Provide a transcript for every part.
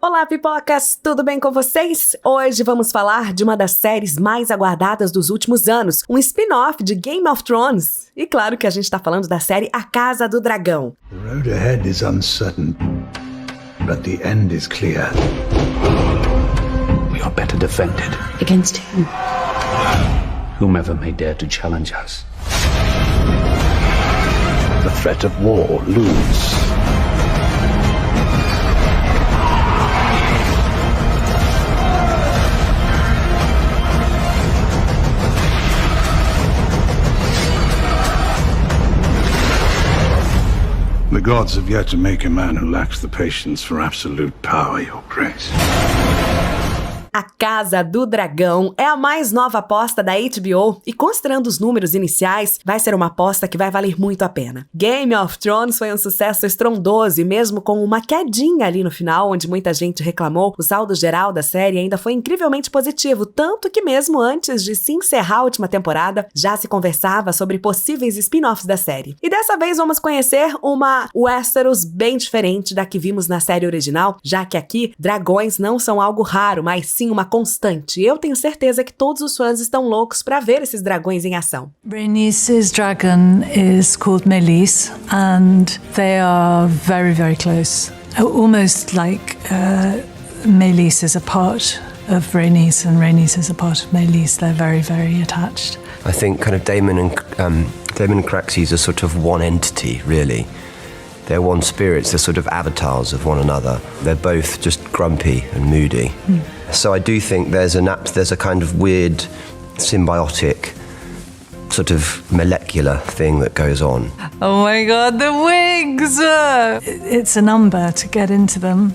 Olá, pipocas! Tudo bem com vocês? Hoje vamos falar de uma das séries mais aguardadas dos últimos anos, um spin-off de Game of Thrones. E claro que a gente tá falando da série A Casa do Dragão. The road ahead is uncertain, but the end is clear. We are better defended. Against whom? Whomever may dare to challenge us. The threat of war looms. The gods have yet to make a man who lacks the patience for absolute power, Your Grace. A Casa do Dragão é a mais nova aposta da HBO e, considerando os números iniciais, vai ser uma aposta que vai valer muito a pena. Game of Thrones foi um sucesso estrondoso e mesmo com uma quedinha ali no final, onde muita gente reclamou, o saldo geral da série ainda foi incrivelmente positivo, tanto que mesmo antes de se encerrar a última temporada, já se conversava sobre possíveis spin-offs da série. E dessa vez vamos conhecer uma Westeros bem diferente da que vimos na série original, já que aqui, dragões não são algo raro, mas sim uma constante. Eu tenho certeza que todos os fãs estão loucos para ver esses dragões em ação. Rhaenys's dragon is called Meleys, and they are very, very close. Almost like Meleys is a part of Rhaenys and Rhaenys is a part of Meleys. They're very, very attached. I think kind of Daemon and Craxes are sort of one entity, really. They're one spirits, they're sort of avatars of one another. They're both just grumpy and moody. So I do think there's a kind of weird symbiotic sort of molecular thing that goes on. Oh my God, the wigs! It's a number to get into them.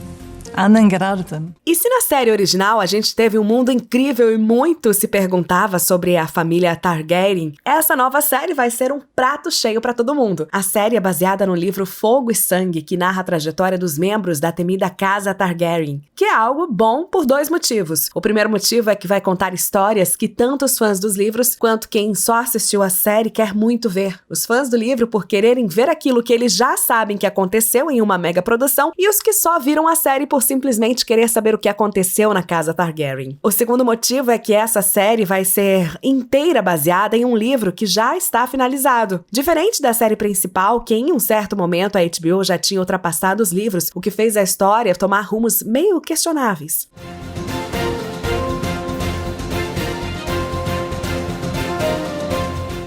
And then get out of them. E se na série original a gente teve um mundo incrível e muito se perguntava sobre a família Targaryen, essa nova série vai ser um prato cheio pra todo mundo. A série é baseada no livro Fogo e Sangue, que narra a trajetória dos membros da temida Casa Targaryen, que é algo bom por dois motivos. O primeiro motivo é que vai contar histórias que tanto os fãs dos livros quanto quem só assistiu a série quer muito ver. Os fãs do livro por quererem ver aquilo que eles já sabem que aconteceu em uma mega produção e os que só viram a série por simplesmente querer saber o que aconteceu na Casa Targaryen. O segundo motivo é que essa série vai ser inteira baseada em um livro que já está finalizado. Diferente da série principal, que em um certo momento a HBO já tinha ultrapassado os livros, o que fez a história tomar rumos meio questionáveis.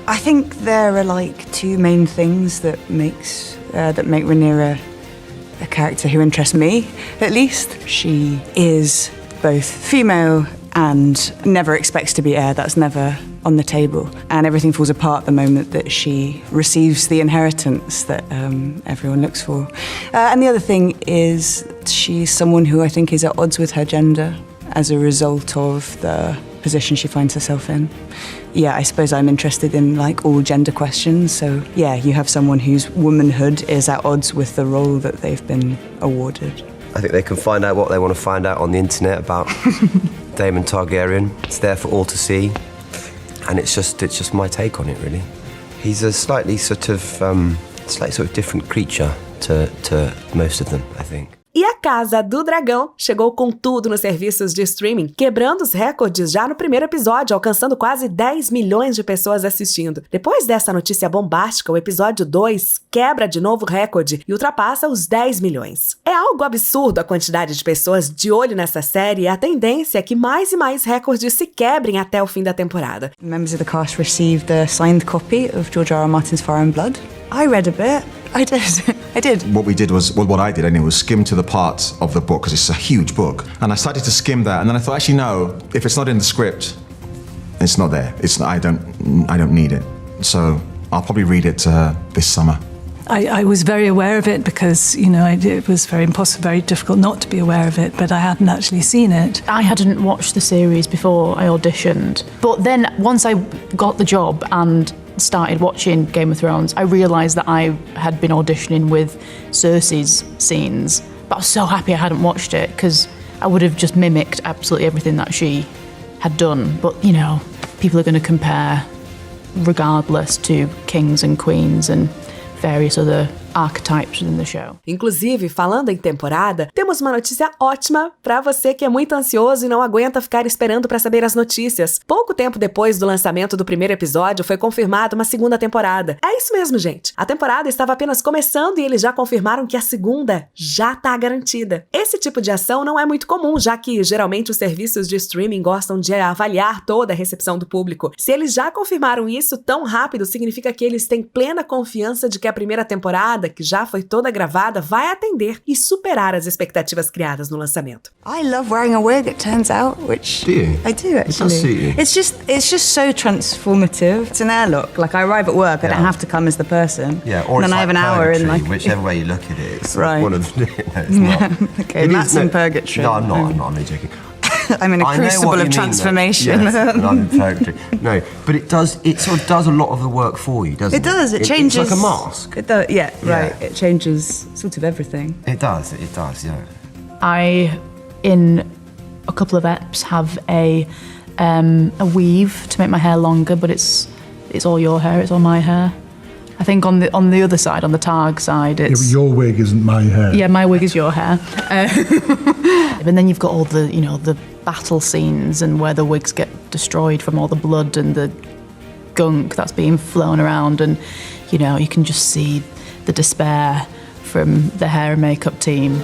I think there are like two main things that make Rhaenyra a character who interests me, at least. She is both female and never expects to be heir. That's never on the table. And everything falls apart the moment that she receives the inheritance that everyone looks for. And the other thing is she's someone who I think is at odds with her gender as a result of the position she finds herself in. Yeah, I suppose I'm interested in like all gender questions. So yeah, you have someone whose womanhood is at odds with the role that they've been awarded. I think they can find out what they want to find out on the internet about Daemon Targaryen. It's there for all to see, and it's just my take on it, really. He's a slightly sort of different creature to most of them, I think. E A Casa do Dragão chegou com tudo nos serviços de streaming, quebrando os recordes já no primeiro episódio, alcançando quase 10 milhões de pessoas assistindo. Depois dessa notícia bombástica, o episódio 2 quebra de novo o recorde e ultrapassa os 10 milhões. É algo absurdo a quantidade de pessoas de olho nessa série e a tendência é que mais e mais recordes se quebrem até o fim da temporada. Members of the cast received a signed copy of George R. R. Martin's Fire and Blood. I read a bit. I did. What we did was, what I did anyway, was skim to the parts of the book, because it's a huge book. And I started to skim that, and then I thought, actually, no, if it's not in the script, it's not there. I don't need it. So I'll probably read it this summer. I was very aware of it because, it was very difficult not to be aware of it, but I hadn't actually seen it. I hadn't watched the series before I auditioned. But then once I got the job and started watching Game of Thrones, I realised that I had been auditioning with Cersei's scenes. But I was so happy I hadn't watched it because I would have just mimicked absolutely everything that she had done. But, people are going to compare regardless to kings and queens and various other archetypes within the show. Inclusive, falando em temporada, temos uma notícia ótima pra você que é muito ansioso e não aguenta ficar esperando pra saber as notícias. Pouco tempo depois do lançamento do primeiro episódio, foi confirmada uma segunda temporada. É isso mesmo, gente. A temporada estava apenas começando e eles já confirmaram que a segunda já tá garantida. Esse tipo de ação não é muito comum, já que geralmente os serviços de streaming gostam de avaliar toda a recepção do público. Se eles já confirmaram isso tão rápido, significa que eles têm plena confiança de que a primeira temporada, que já foi toda gravada, vai atender e superar as expectativas criadas no lançamento. I love wearing a wig, it turns out, which Do you? I do actually. It does suit you. It's just so transformative. It's an air look. Like I arrive at work, I don't have to come as the person. Yeah, or and then it's I have like an hour in purgatory, like whichever way you look at it. It's Right. one of the, no, it's not. Okay, It Matt's is- in purgatory. No, I'm not, I'm joking. I'm in a I know crucible what you of mean, though. transformation. Yes, and I'm in purgatory. No, but it sort of does a lot of the work for you, doesn't it? It does. It changes. It's like a mask. It does. Yeah, right. Yeah. It changes sort of everything. It does, yeah. I, in a couple of eps, have a weave to make my hair longer, but it's all your hair. It's all my hair. I think on the other side, on the Targ side, Yeah, it's but your wig isn't my hair. yeah, my wig is your hair. And then you've got all the the battle scenes and where the wigs get destroyed from all the blood and the gunk that's being flown around, and you can just see the despair from the hair and makeup team.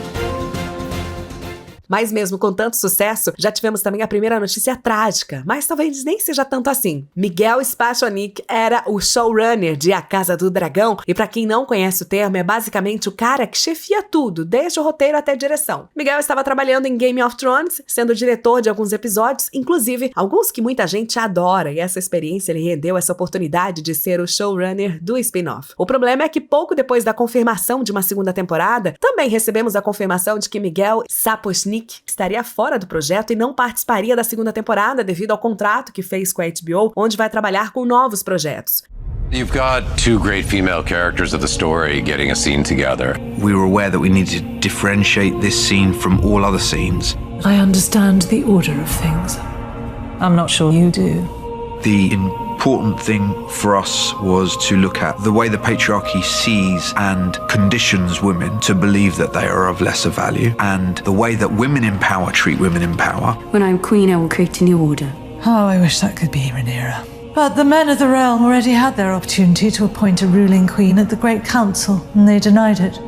Mas mesmo com tanto sucesso, já tivemos também a primeira notícia trágica, mas talvez nem seja tanto assim. Miguel Spachonik era o showrunner de A Casa do Dragão, e pra quem não conhece o termo, é basicamente o cara que chefia tudo, desde o roteiro até a direção. Miguel estava trabalhando em Game of Thrones, sendo diretor de alguns episódios, inclusive alguns que muita gente adora, e essa experiência lhe rendeu essa oportunidade de ser o showrunner do spin-off. O problema é que pouco depois da confirmação de uma segunda temporada, também recebemos a confirmação de que Miguel Sapochnik estaria fora do projeto e não participaria da segunda temporada devido ao contrato que fez com a HBO, onde vai trabalhar com novos projetos. You've got two great female characters of the story getting a scene together. We were aware that we needed to differentiate this scene from all other scenes. I understand the order of things. I'm not sure you do. The important thing for us was to look at the way the patriarchy sees and conditions women to believe that they are of lesser value, and the way that women in power treat women in power. When I'm queen, I will create a new order. Oh, I wish that could be Rhaenyra. But the men of the realm already had their opportunity to appoint a ruling queen at the Great Council, and they denied it.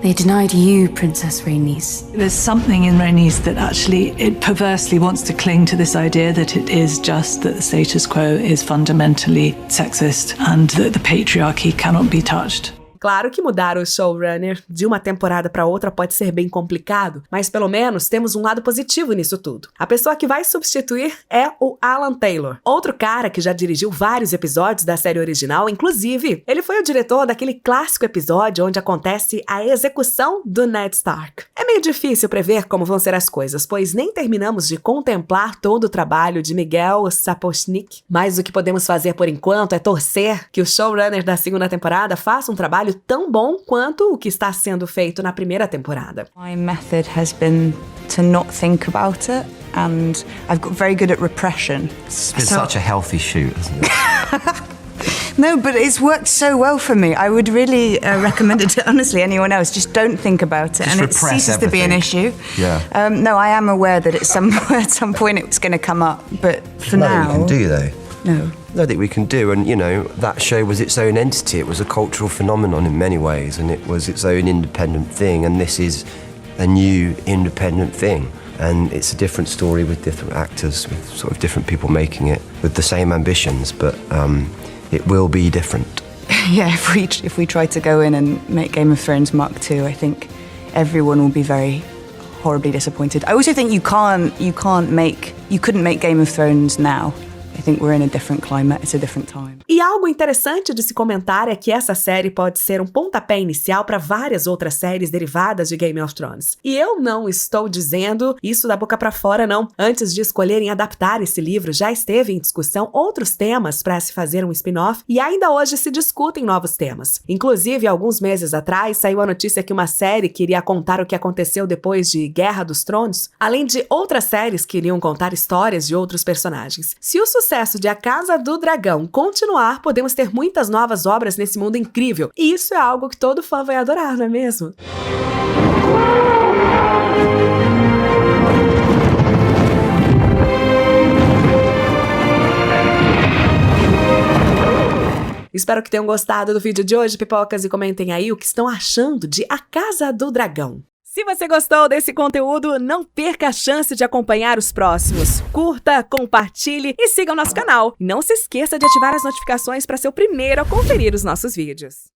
They denied you, Princess Rhaenys. There's something in Rhaenys that actually, it perversely wants to cling to this idea that it is just that the status quo is fundamentally sexist and that the patriarchy cannot be touched. Claro que mudar o showrunner de uma temporada para outra pode ser bem complicado, mas pelo menos temos um lado positivo nisso tudo. A pessoa que vai substituir é o Alan Taylor, outro cara que já dirigiu vários episódios da série original, inclusive ele foi o diretor daquele clássico episódio onde acontece a execução do Ned Stark. É meio difícil prever como vão ser as coisas, pois nem terminamos de contemplar todo o trabalho de Miguel Sapochnik, mas o que podemos fazer por enquanto é torcer que o showrunner da segunda temporada faça um trabalho tão bom quanto o que está sendo feito na primeira temporada. My method has been to not think about it, and I've got very good at repression. It's been such a healthy shoot, hasn't it? No, but it's worked so well for me. I would really recommend it to, honestly, anyone else. Just don't think about it, Just and it repress ceases to be an everything. issue. Yeah. No, I am aware that at some point it's going to come up, but for Nothing now, we can do, though. no. Nothing we can do, and that show was its own entity. It was a cultural phenomenon in many ways, and it was its own independent thing, and this is a new independent thing. And it's a different story with different actors, with sort of different people making it, with the same ambitions, but it will be different. Yeah, if we try to go in and make Game of Thrones Mark II, I think everyone will be very horribly disappointed. I also think you couldn't make Game of Thrones now. I think we're in a different climate, it's a different time. E algo interessante de se comentar é que essa série pode ser um pontapé inicial para várias outras séries derivadas de Game of Thrones. E eu não estou dizendo isso da boca para fora, não. Antes de escolherem adaptar esse livro, já esteve em discussão outros temas para se fazer um spin-off, e ainda hoje se discutem novos temas. Inclusive, alguns meses atrás, saiu a notícia que uma série que iria contar o que aconteceu depois de Guerra dos Tronos, além de outras séries que iriam contar histórias de outros personagens. Se o sucesso sucesso de A Casa do Dragão continuar, podemos ter muitas novas obras nesse mundo incrível. E isso é algo que todo fã vai adorar, não é mesmo? Espero que tenham gostado do vídeo de hoje, pipocas, e comentem aí o que estão achando de A Casa do Dragão. Se você gostou desse conteúdo, não perca a chance de acompanhar os próximos. Curta, compartilhe e siga o nosso canal. E não se esqueça de ativar as notificações para ser o primeiro a conferir os nossos vídeos.